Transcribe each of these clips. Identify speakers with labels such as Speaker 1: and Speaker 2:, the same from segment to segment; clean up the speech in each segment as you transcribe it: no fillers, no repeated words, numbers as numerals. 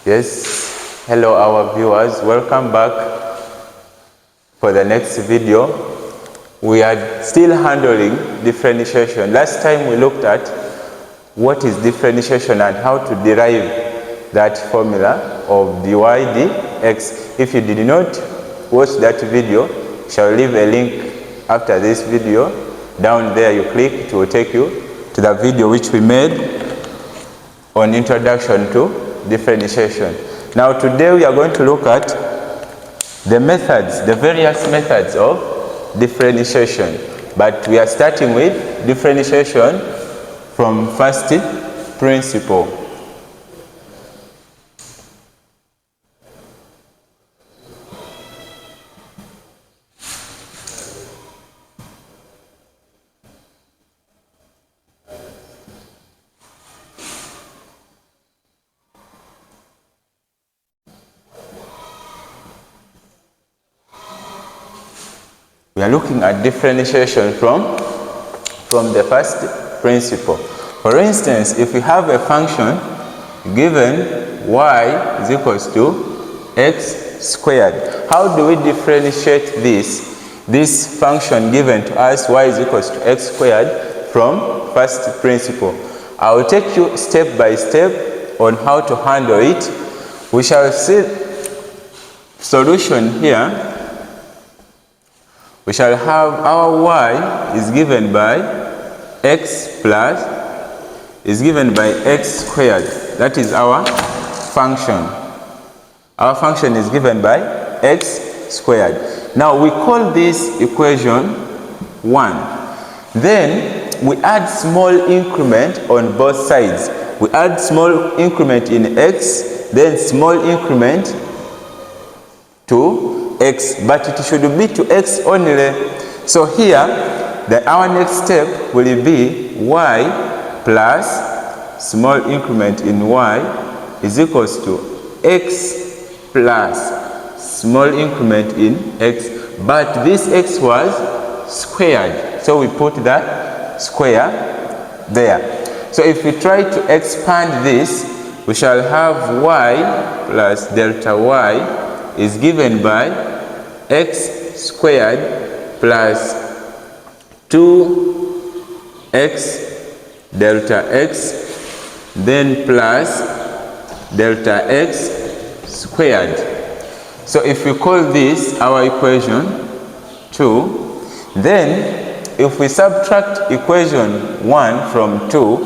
Speaker 1: Yes, hello our viewers, welcome back for the next video. We are still handling differentiation. Last time we looked at what is differentiation and how to derive that formula of dy dx. If you did not watch that video, I shall leave a link after this video. Down there you click, it will take you to the video which we made on introduction to differentiation. Now today we are going to look at the methods, the various methods of differentiation. But we are starting with differentiation from first principle. We are looking at differentiation from the first principle. For instance, if we have a function given y is equals to x squared, how do we differentiate this function given to us y is equals to x squared from first principle? I will take you step by step on how to handle it. We shall see solution here. We shall have our y is given by x plus is given by x squared. That is our function. Our function is given by x squared. Now we call this equation 1. Then we add small increment on both sides. We add small increment in x, then small increment to x, but it should be to x only. So here our next step will be y plus small increment in y is equals to x plus small increment in x, but this x was squared, so we put that square there. So if we try to expand this, we shall have y plus delta y is given by x squared plus 2x delta x, then plus delta x squared. So if we call this our equation 2, then if we subtract equation 1 from 2,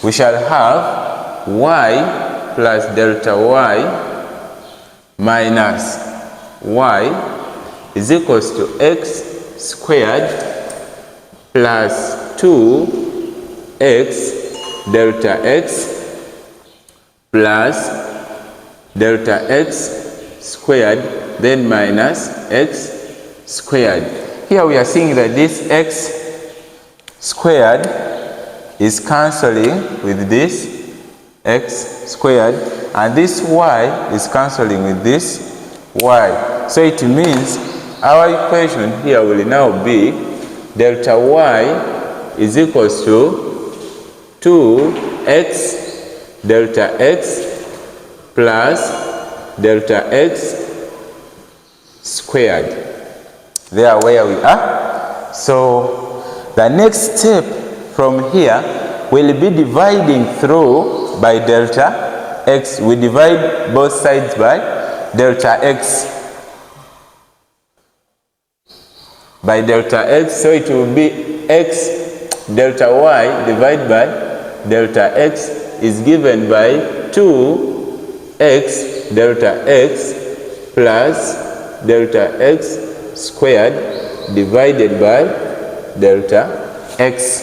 Speaker 1: we shall have y plus delta y minus y is equals to x squared plus 2x delta x plus delta x squared, then minus x squared. Here we are seeing that this x squared is cancelling with this x squared, and this y is cancelling with this y. So it means our equation here will now be delta y is equals to 2x delta x plus delta x squared. There where we are. So the next step from here will be dividing through by delta x. We divide both sides by delta x. By delta x, so it will be x delta y divided by delta x is given by 2x delta x plus delta x squared divided by delta x.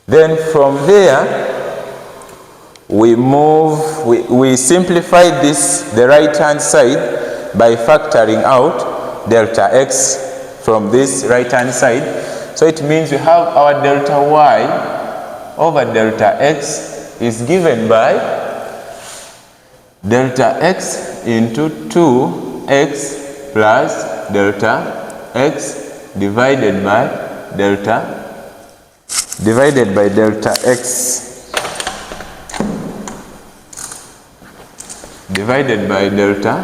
Speaker 1: Then from there we simplify the right hand side by factoring out delta x from this right hand side. So it means we have our delta y over delta x is given by delta x into 2x plus delta x divided by delta x. divided by delta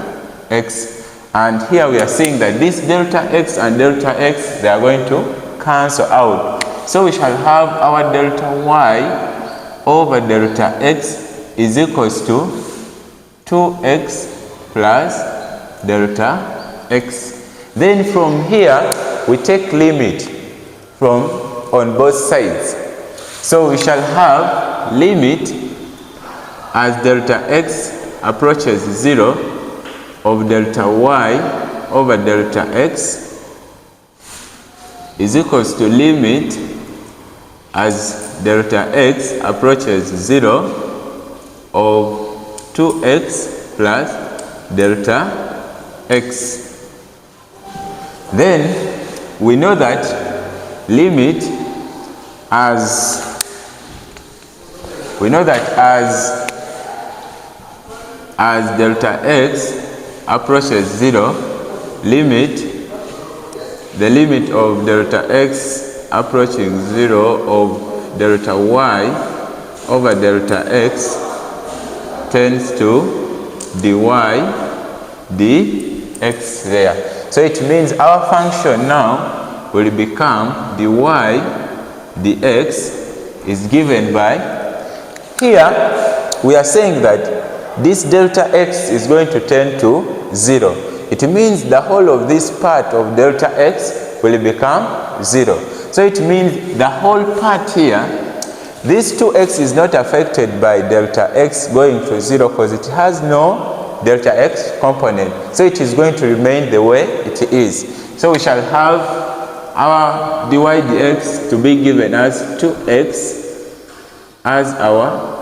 Speaker 1: x. And here we are seeing that this delta x and delta x, they are going to cancel out. So we shall have our delta y over delta x is equals to 2x plus delta x. Then from here, we take limit from on both sides. So we shall have limit as delta x approaches 0 of delta y over delta x is equals to limit as delta x approaches 0 of 2x plus delta x. Then we know that limit as delta x approaches 0, the limit of delta x approaching 0 of delta y over delta x tends to dy dx there. So it means our function now will become dy dx is given by, here we are saying that this delta x is going to tend to 0. It means the whole of this part of delta x will become 0. So it means the whole part here, this 2x is not affected by delta x going to 0 because it has no delta x component. So it is going to remain the way it is. So we shall have our dy dx to be given as 2x as our